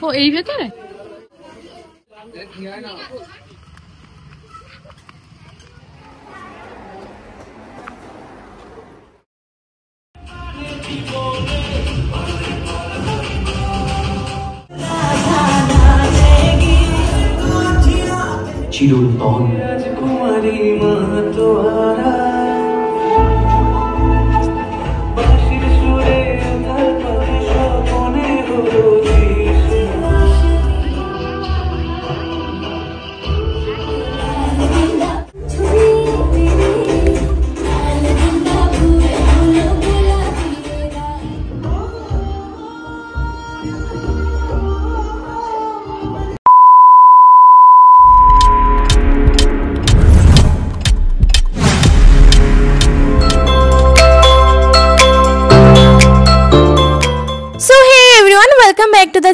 ও এই ভেতরে চিরন্তন রাজকুমারী মা তোহারা বাঁশির সুরে আধার পাখি স্বপনে হলো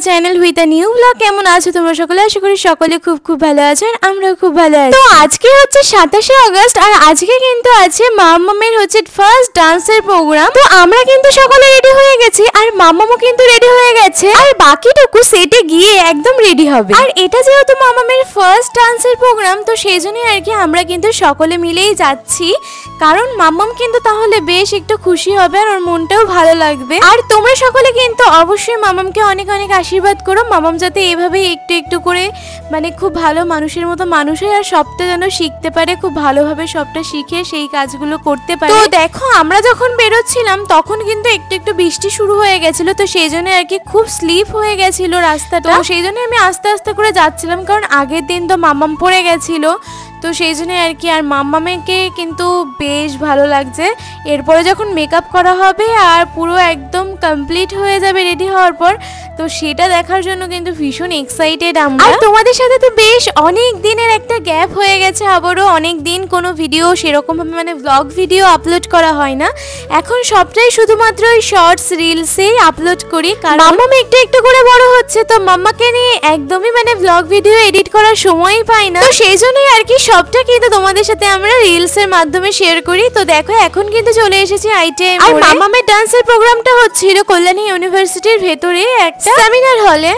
channel with a new blog. কেমন আছো তোমরা সকলে? আশা করি সকলে খুব খুব ভালো আছো, আর আমরাও খুব ভালো আছি। তো আজকে হচ্ছে 27শে আগস্ট, আর আজকে কিন্তু আছে মাম্মামের হচ্ছে ফার্স্ট ডান্সের প্রোগ্রাম। তো আমরা কিন্তু সকলে রেডি হয়ে গেছি, আর মাম্মামও কিন্তু রেডি হয়ে গেছে, আর বাকিটুকু সেটে গিয়ে একদম রেডি হবে। আর এটা যেহেতু মাম্মামের ফার্স্ট ডান্সের প্রোগ্রাম, তো সেই জন্যই আর কি আমরা কিন্তু সকলে মিলেই যাচ্ছি, কারণ মাম্মাম কিন্তু তাহলে বেশ একটু খুশি হবে আর ওর মনটাও ভালো লাগবে। আর তোমরা সকলে কিন্তু অবশ্যই মাম্মামকে অনেক অনেক আশীর্বাদ করো, মাম্মাম যাতে এভাবে একটু একটু করে মানে খুব ভালো মানুষের মতো মানুষ হয়, আর সবটা যেন শিখতে পারে, খুব ভালোভাবে সবটা শিখে সেই কাজগুলো করতে পারে। তো দেখো আমরা যখন বেরোচ্ছিলাম তখন কিন্তু একটু একটু বৃষ্টি শুরু হয়ে গেছিল, তো সেই জন্য আর কি খুব স্লিপ হয়ে গেছিল রাস্তাটা। তো সেই জন্য আমি আস্তে আস্তে করে যাচ্ছিলাম, কারণ আগের দিন তো মাম্মাম পড়ে গেছিল, তো সেই জন্য আর কি। আর মাম্মামকে কিন্তু বেশ ভালো লাগছে। এরপরে যখন মেকআপ করা হবে আর পুরো একদম কমপ্লিট হয়ে যাবে রেডি হওয়ার পর, তো সেটা দেখার জন্য কিন্তু ভীষণ এক্সাইটেড আমরা। আর তোমাদের সাথে তো বেশ অনেক দিনের একটা গ্যাপ হয়ে গেছে, আবারও অনেক দিন কোনো ভিডিও সেরকমভাবে মানে ব্লগ ভিডিও আপলোড করা হয় না। এখন সবটাই শুধুমাত্র ওই শর্টস রিলসেই আপলোড করি, কারণ মাম্মাম একটু একটু করে বড় হচ্ছে, তো মাম্মাকে নিয়ে একদমই মানে ব্লগ ভিডিও এডিট করার সময়ই পাই না। তো সেই জন্যই আর কি সবটা কিন্তু তোমাদের সাথে আমরা রিলসের মাধ্যমে শেয়ার করি। তো দেখো এখন কিন্তু চলে এসেছি আইটেম। আর মাম্মামের ডান্সের প্রোগ্রামটা হচ্ছিল কল্যাণী ইউনিভার্সিটির ভেতরে একটা সেমিনার হলে।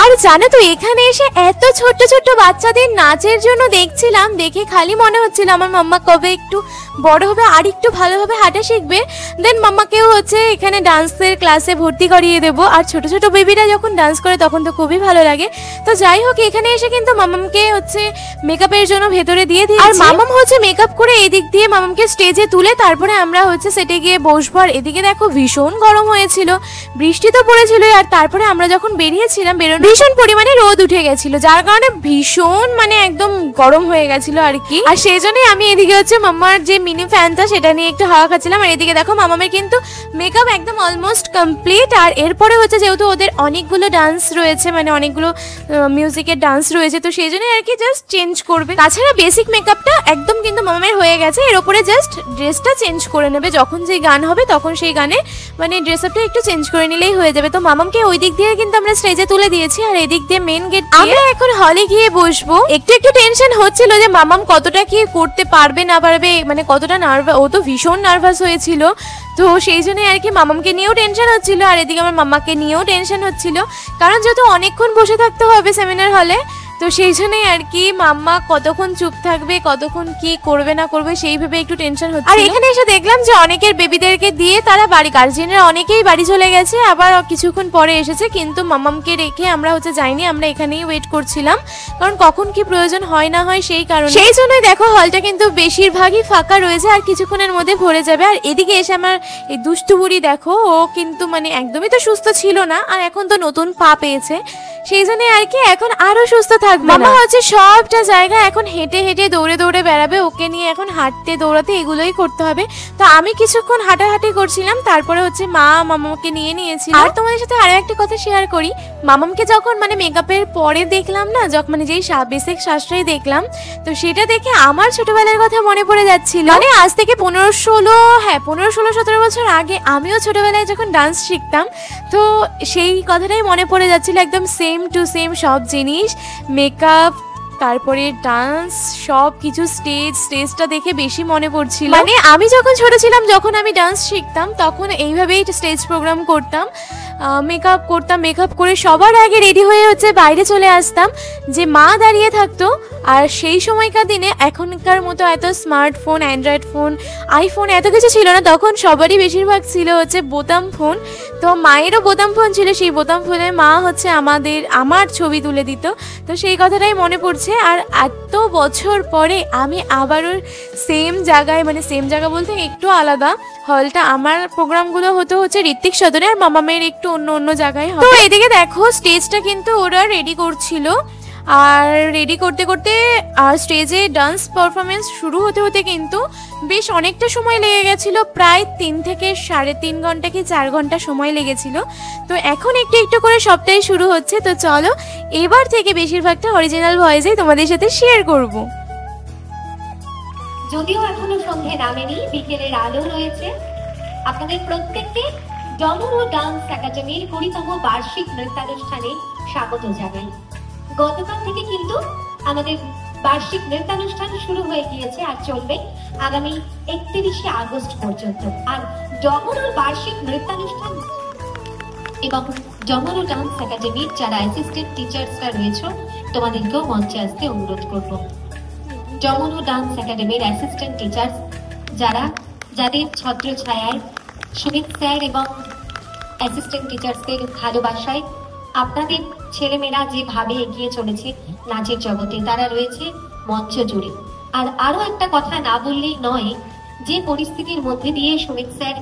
আর জানো তো এখানে এসে এত ছোট্ট ছোট্ট বাচ্চাদের নাচের জন্য দেখছিলাম, দেখে খালি মনে হচ্ছিল আমার মাম্মা কবে একটু বড় হবে আর একটু ভালোভাবে হাঁটা শিখবে, দেন মাম্মাকেও হচ্ছে এখানে ডান্সের ক্লাসে ভর্তি করিয়ে দেবো। আর ছোট ছোট বেবিরা যখন ডান্স করে তখন তো খুবই ভালো লাগে। তো যাই হোক এখানে এসে কিন্তু মাম্মামকে হচ্ছে মেকআপের জন্য ভেতরে দিয়ে দিই, আর মাম্মাম হচ্ছে মেকআপ করে এদিক দিয়ে মাম্মামকে স্টেজে তুলে তারপরে আমরা হচ্ছে সেটে গিয়ে বসবো। আর এদিকে দেখো ভীষণ গরম হয়েছিল, বৃষ্টি তো পড়েছিল, আর তারপরে আমরা যখন বেরিয়েছিলাম ভীষণ পরিমাণে রোদ উঠে গেছিল, যার কারণে ভীষণ মানে একদম গরম হয়ে গেছিল আর কি। আর সেই জন্যই আমি এদিকে হচ্ছে মাম্মার যে মিনি ফ্যানটা সেটা নিয়ে একটু হাওয়া খাচ্ছিলাম। আর এদিকে দেখো মামামের কিন্তু মেকআপ একদম অলমোস্ট কমপ্লিট। আর এরপরে হচ্ছে যেহেতু ওদের অনেকগুলো ডান্স রয়েছে, মানে অনেকগুলো মিউজিকের ডান্স রয়েছে, তো সেই জন্য আর কি জাস্ট চেঞ্জ করবে। তাছাড়া বেসিক মেকআপটা একদম কিন্তু মামামের হয়ে গেছে, এর উপরে জাস্ট ড্রেসটা চেঞ্জ করে নেবে, যখন যেই গান হবে তখন সেই গানে মানে ড্রেস আপটা একটু চেঞ্জ করে নিলেই হয়ে যাবে। তো মামামকে ওই দিক দিয়ে কিন্তু আমরা স্টেজে তুলে দিয়েছি, আর এদিক দিয়ে মেন গেট আমরা এখন হলে গিয়ে বসবো। একটু একটু টেনশন হচ্ছিল যে মামাম কতটা কি করতে পারবে না পারবে, মানে কতটা নার্ভাস, ও তো ভীষণ নার্ভাস হয়েছিল, তো সেই জন্যই আর কি মামামকে নিয়েও টেনশন হচ্ছিল, আর এদিকে আমার মাম্মাকে নিয়েও টেনশন হচ্ছিল, কারণ যেহেতু অনেকক্ষণ বসে থাকতে হবে সেমিনার হলে, তো সেই জন্যই আর কি মাম্মা কতক্ষণ চুপ থাকবে, কতক্ষণ কি করবে না করবে সেই ভেবে একটু টেনশন হচ্ছে। আর এখানে এসে দেখলাম যে অনেকের বেবিদেরকে দিয়ে তারা বাড়ি, গার্জিয়ানরা অনেকেই বাড়ি চলে গেছে, আবার কিছুক্ষণ পরে এসেছে, কিন্তু মাম্মামকে রেখে আমরা হচ্ছে যাইনি, আমরা এখানেই ওয়েট করছিলাম, কারণ কখন কি প্রয়োজন হয় না হয় সেই কারণে। সেই জন্যই দেখো হলটা কিন্তু বেশিরভাগই ফাঁকা রয়েছে, আর কিছুক্ষণের মধ্যে ভরে যাবে। আর এদিকে এসে আমার এই দুষ্টু বুড়ি দেখো, ও কিন্তু মানে একদমই তো সুস্থ ছিল না, আর এখন তো নতুন পা পেয়েছে, সেই জন্য আর কি এখন আরো সুস্থ থাকবে। মামা হচ্ছে সবটা জায়গা এখন হেঁটে হেঁটে দৌড়ে দৌড়ে বেড়াবে, ওকে নিয়ে এখন হাঁটতে দৌড়াতে এগুলোই করতে হবে। তো আমি কিছুক্ষণ হাঁটাহাঁটি করছিলাম, তারপরে হচ্ছে মা মামাকে নিয়ে নিয়েছি। আর তোমাদের সাথে আরো একটা কথা শেয়ার করি, মামামকে যখন মানে মেকআপের পরে দেখলাম না, যখন মানে যেই বেসিক শ্বাসটাই দেখলাম, তো সেটা দেখে আমার ছোটবেলার কথা মনে পড়ে যাচ্ছিল। মানে আজ থেকে 15-16-17 বছর আগে আমিও ছোটবেলায় যখন ডান্স শিখতাম, তো সেই কথাটাই মনে পড়ে যাচ্ছিল, একদম সেম টু সেম সব জিনিস, মেকআপ, তারপরে ডান্স, সব কিছু স্টেজটা দেখে বেশি মনে পড়ছিল। মানে আমি যখন ছোট ছিলাম, যখন আমি ডান্স শিখতাম, তখন এইভাবেই স্টেজ প্রোগ্রাম করতাম, মেকআপ করতাম, মেকআপ করে সবার আগে রেডি হয়ে বাইরে চলে আসতাম, যে মা দাঁড়িয়ে থাকতো। আর সেই সময়কার দিনে এখনকার মতো এত স্মার্টফোন, অ্যান্ড্রয়েড ফোন, আইফোন এত কিছু ছিল না, তখন সবারই বেশিরভাগ ছিল বোতাম ফোন। তো মায়েরও বোতাম ফোন ছিল, সেই বোতাম ফোনে মা আমার ছবি তুলে দিত। তো সেই কথাটাই মনে পড়ছে। আর এত বছর পরে আমি আবারও সেম জায়গায়, মানে সেম জায়গা বলতে একটু আলাদা হলটা, আমার প্রোগ্রামগুলো হচ্ছে ঋত্বিক সদনে, আর মামা মেয়ের একটু অন্য জায়গায়। তো এদিকে দেখো স্টেজটা কিন্তু ওরা রেডি করছিল, আর রেডি করতে করতে আর স্টেজে ডান্স পারফরমেন্স শুরু হতে কিন্তু বেশ অনেকটা সময় লেগে গেছিলো, প্রায় 3 থেকে 3.5 ঘন্টা কি 4 ঘন্টা সময় লেগেছিল। তো এখন একটু একটু করে সবটাই শুরু হচ্ছে। তো চলো এবার থেকে বেশিরভাগটা অরিজিনাল ভয়েসেই তোমাদের সাথে শেয়ার করব। যদিও এখনো সন্ধে নামেনি, বিকেলের আলো রয়েছে, আপনাদের প্রত্যেককে ডমরু ডান্স একাডেমির 20তম বার্ষিক নৃত্যানুষ্ঠানে স্বাগত জানাই। গতকাল থেকে কিন্তু আমাদের বার্ষিক নৃত্যানুষ্ঠান শুরু হয়ে গিয়েছে আর চলবে আগামী 31শে আগস্ট পর্যন্ত। আর ডমরুর বার্ষিক নৃত্যানুষ্ঠান এবং ডমরু ডান্স একাডেমির যারা অ্যাসিস্ট্যান্ট টিচার্সরা রয়েছে, তোমাদেরকেও মঞ্চে আসতে অনুরোধ করব। ডমরু ডান্স একাডেমির অ্যাসিস্ট্যান্ট টিচার্স যাদের ছত্রছায়ায় সুমিত স্যার এবং অ্যাসিস্ট্যান্ট টিচার্সদের ভালোবাসায় আপনাদের ছেলেমেয়েরা যেভাবে এগিয়ে চলেছে নাচের জগতে, তারা রয়েছে মঞ্চ জুড়ে। আর আরো একটা কথা না বললেই নয়, যে পরিস্থিতির মধ্যে দিয়ে সুমিত স্যার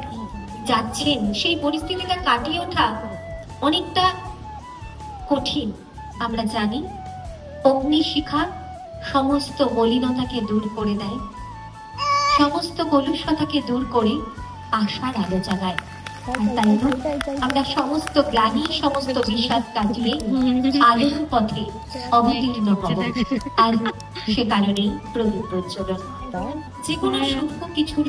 যাচ্ছেন, সেই পরিস্থিতিটা কাটিয়ে ওঠা অনেকটা কঠিন। আমরা জানি অগ্নিশিখা সমস্ত মলিনতাকে দূর করে দেয়, সমস্ত কলুষতাকে দূর করে আশার আলো জাগায়। তাই আমরা সমস্ত গ্লানি, সমস্ত বিষাদ কাটিয়ে আলোর পথে অবতীর্ণ হব। আর সে কারণেই প্রদীপ প্রজ্বলন, যে কোনো সূক্ষ্ম কিছুর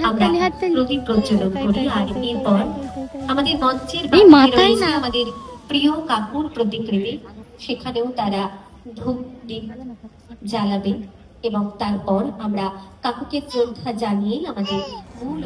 আমরা প্রদীপ প্রজ্বলন করি। আর এরপর আমাদের মঞ্চের আমাদের প্রিয় কাকুর প্রতিকৃতি, সেখানেও তারা ধূপ দ্বীপ জ্বালাবে এবং তারপর আমরা কাকুকে শ্রদ্ধা জানিয়ে আমাদের মূল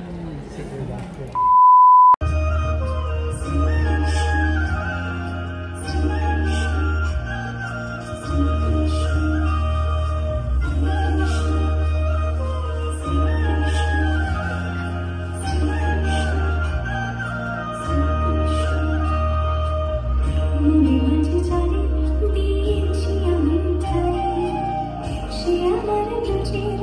She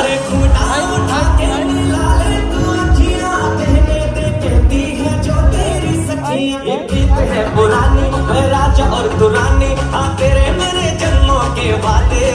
अरे घूंघटा उठा के मिला ले तू अखियां, कहने दे कहती है जो तेरी सखियां। ये गीत है पुरानी, मैं राजा और तू रानी, हाँ तेरे मेरे जन्मों के वादे।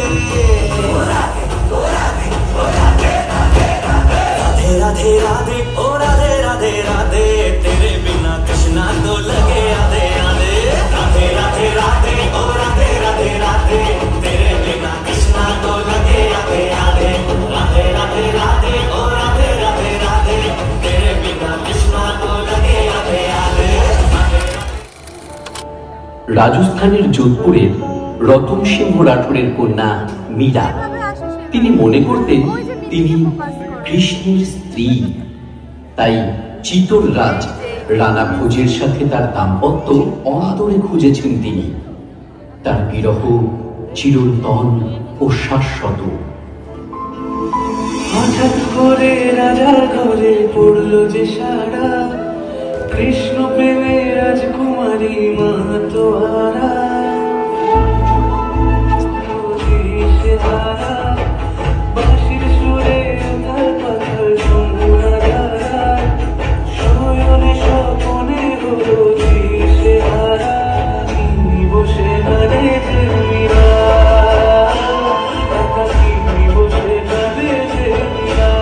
राधे राधे राधे ओ राधे राधे राधे, तेरे बिना कृष्णा तो लगे आधे आधे। राधे राधे राधे ओ राधे राधे राधे, तेरे बिना कृष्णा तो लगे आधे आधे। राधे राधे राधे ओ राधे राधे राधे, तेरे बिना कृष्णा तो लगे आधे आधे। রাজস্থানের যোধপুরের রতন সিংহ রাঠোরের কন্যা মীরা, তিনি মনে করতেন তিনি কৃষ্ণের স্ত্রী। তাই চিতোর রাজ রানা ভোজের সাথে তার দাম্পত্য অন্তরে খুঁজেছেন তিনি। তার বিরহ চিরন্তন ও শাশ্বত। হঠাৎ করে রাজার ঘরে পড়লো যে সারা, কৃষ্ণ প্রেমে রাজকুমারী মা তোহারা। বাঁশির সুরে উথাল পাথাল যমুনা ধারা, শয়নে স্বপনে হলো দিশেহারা। তিনি বসে কাঁদেছে মীরা, একাকিনী বসে কাঁদেছে মীরা।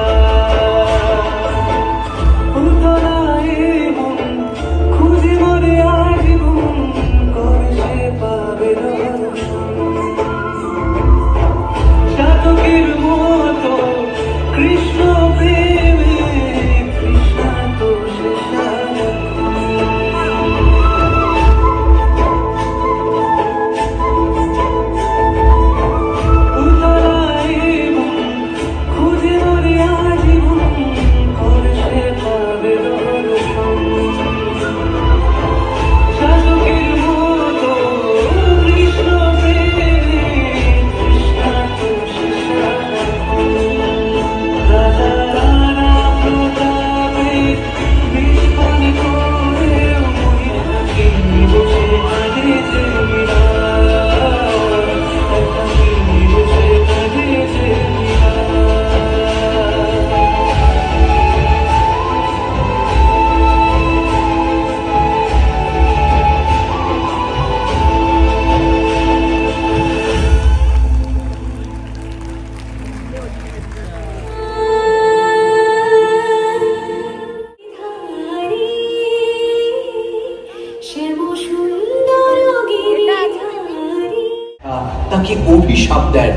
উতলায় মন খুঁজে মরে আজীবন, কবে সে পাবে দর্শন। সাধকের মতো কৃষ্ণ প্রেমে কৃষ্ণা তো সে সারাক্ষণ। উতলায় মন খুঁজে মরে আজীবন, কবে সে পাবে দর্শন। সাধকের মতো কৃষ্ণ প্রেমে কৃষ্ণা তো সে সারাক্ষণ। রাজা রানা প্রতাপে বিস্ফোরণ করে একাকিনী বসে কাঁদেছে মীরা, একাকিনী বসে কাঁদেছে মীরা। তাকে অভিশাপ দেন।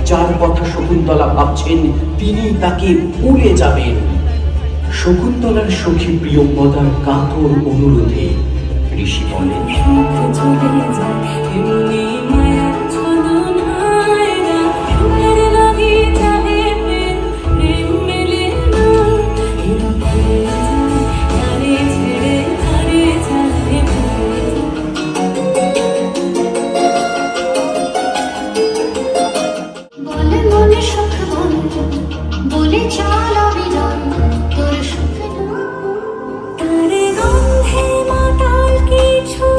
যার কথা শকুন্তলা ভাবছেন তিনি তাকে ভুলে যাবেন। শকুন্তলার সখী প্রিয়পদার কাতর অনুরোধে ঋষি বলেন, বলে মনে সুখ মন, বলে চাল অবিরাম তোর সুখ তারে গন্ধে মাতাল কিছু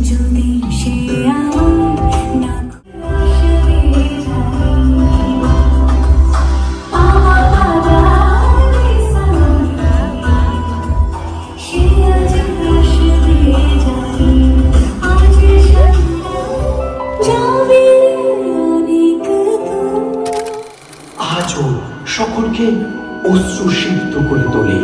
যদি সে আমার না আজও সকলকে অশ্রুসিক্ত করে তোলে।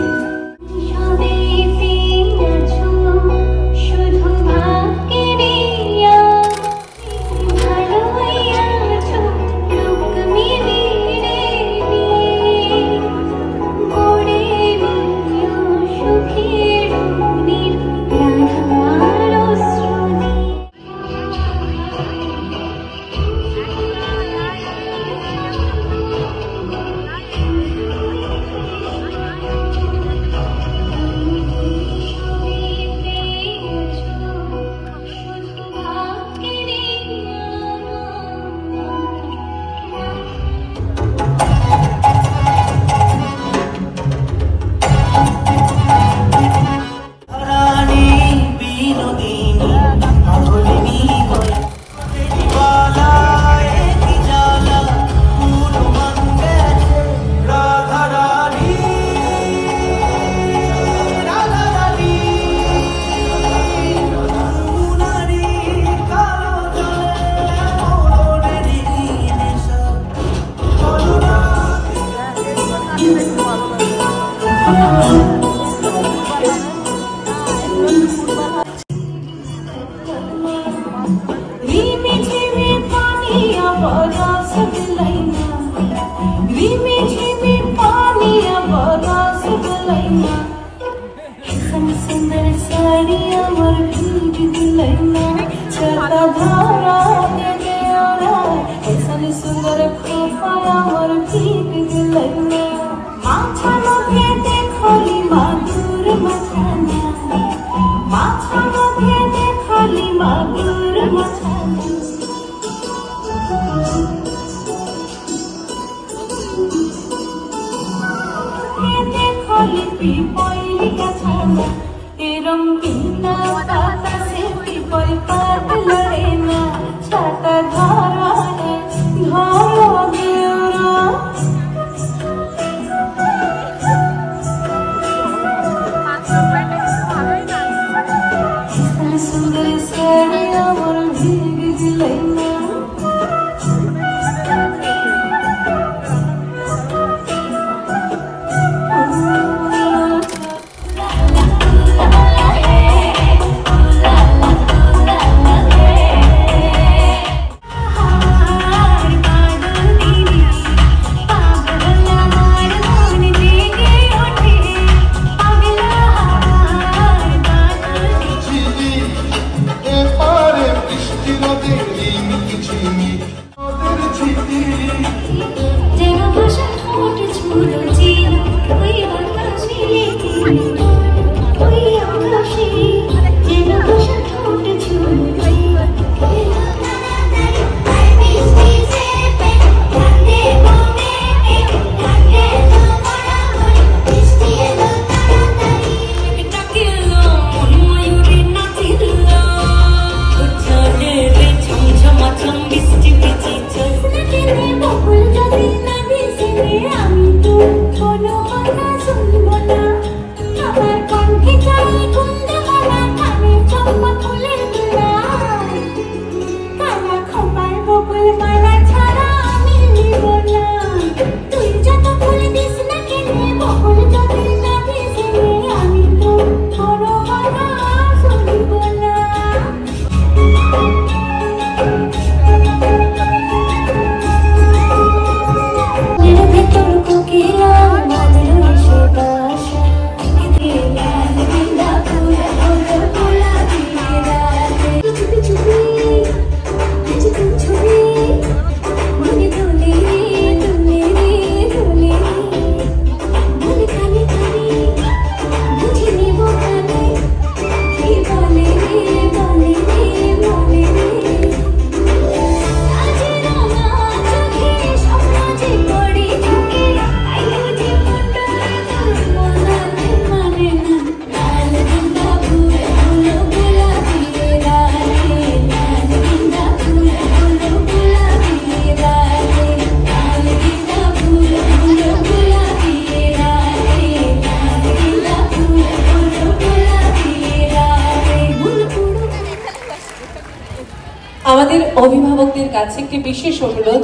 আমাদের অভিভাবকদের কাছে একটি বিশেষ অনুরোধ,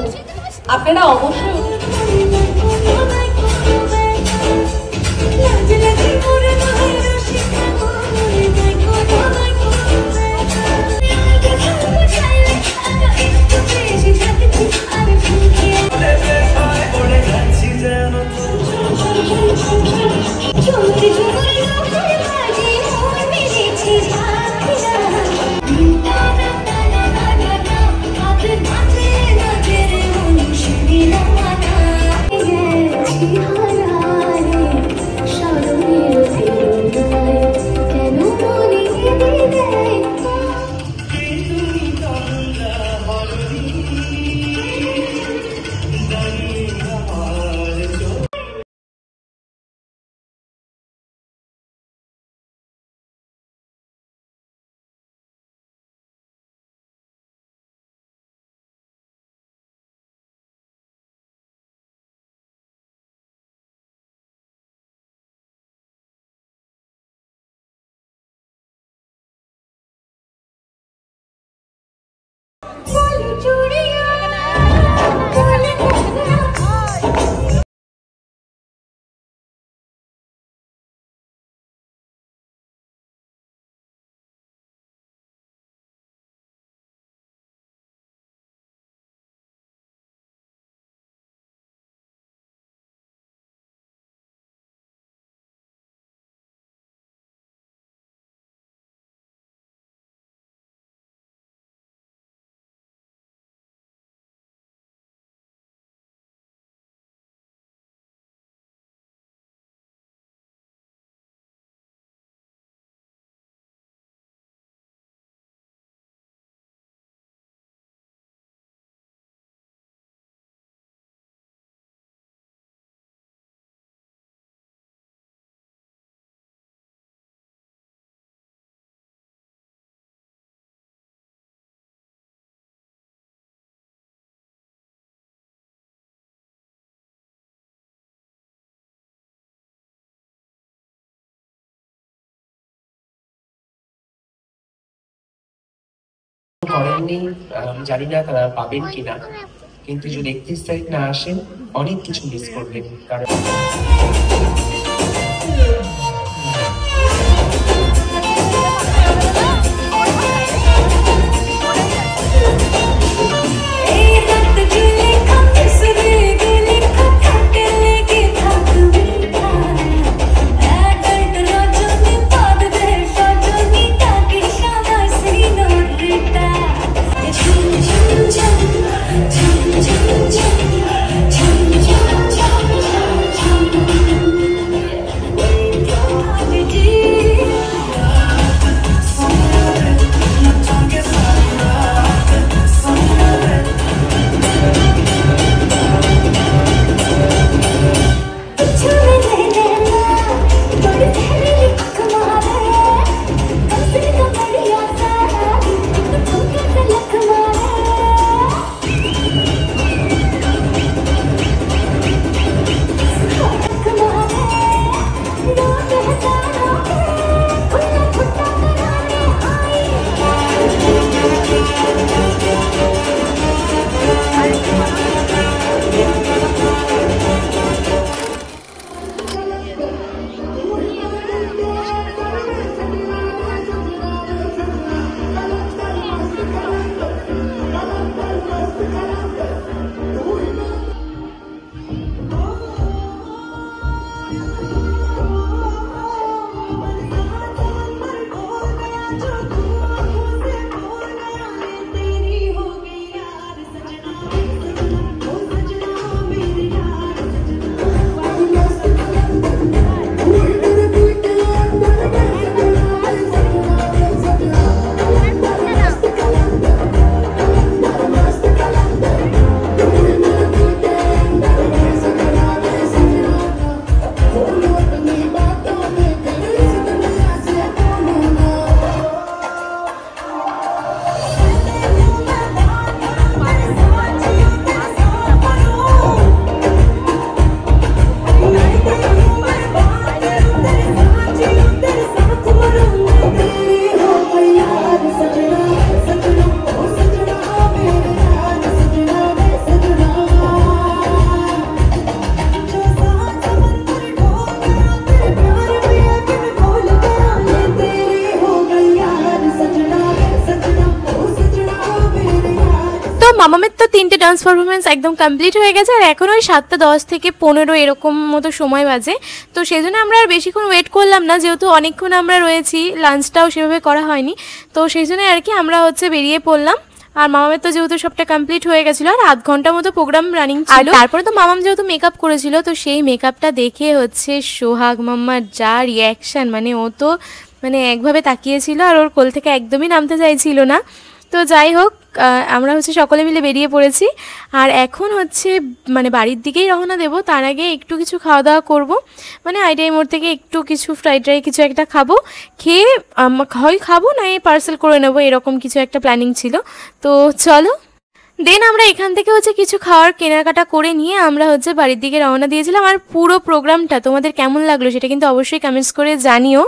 আপনারা অবশ্যই কেন করেননি, জানি না তারা পাবেন কিনা, কিন্তু যদি 31 তারিখ না আসেন অনেক কিছু মিস করবেন। কারণ মামামের তো 3টে ডান্স পারফরমেন্স একদম কমপ্লিট হয়ে গেছে, আর এখন ওই 7:10 থেকে 15 এরকম মতো সময় বাজে। তো সেই জন্য আমরা আর বেশিক্ষণ ওয়েট করলাম না, যেহেতু অনেকক্ষণ আমরা রয়েছি, লাঞ্চটাও সেভাবে করা হয়নি। তো সেই জন্য আর কি আমরা বেরিয়ে পড়লাম। আর মামামের তো যেহেতু সবটা কমপ্লিট হয়ে গেছিলো, আর আধ ঘন্টার মতো প্রোগ্রাম রানিং ছিল। তারপরে তো মামাম যেহেতু মেকআপ করেছিল, তো সেই মেকআপটা দেখে সোহাগ মাম্মার যা রিয়াকশান, মানে ও তো একভাবে তাকিয়েছিল, আর ওর কোল থেকে একদমই নামতে চাইছিল না। তো যাই হোক, আমরা সকলে মিলে বেরিয়ে পড়েছি, আর এখন বাড়ির দিকেই রওনা দেব। তার আগে একটু কিছু খাওয়া দাওয়া করবো, আইডিআই মোড় থেকে একটু কিছু ফ্রাইড রাইস কিছু একটা খাবো, খেয়ে হয় খাবো না এই পার্সেল করে নেবো, এরকম কিছু একটা প্ল্যানিং ছিল। তো চলো, দেন আমরা এখান থেকে কিছু খাওয়ার কেনাকাটা করে নিয়ে আমরা বাড়ির দিকে রওনা দিয়েছিলাম। আর পুরো প্রোগ্রামটা তোমাদের কেমন লাগলো সেটা কিন্তু অবশ্যই কমেন্টস করে জানিও।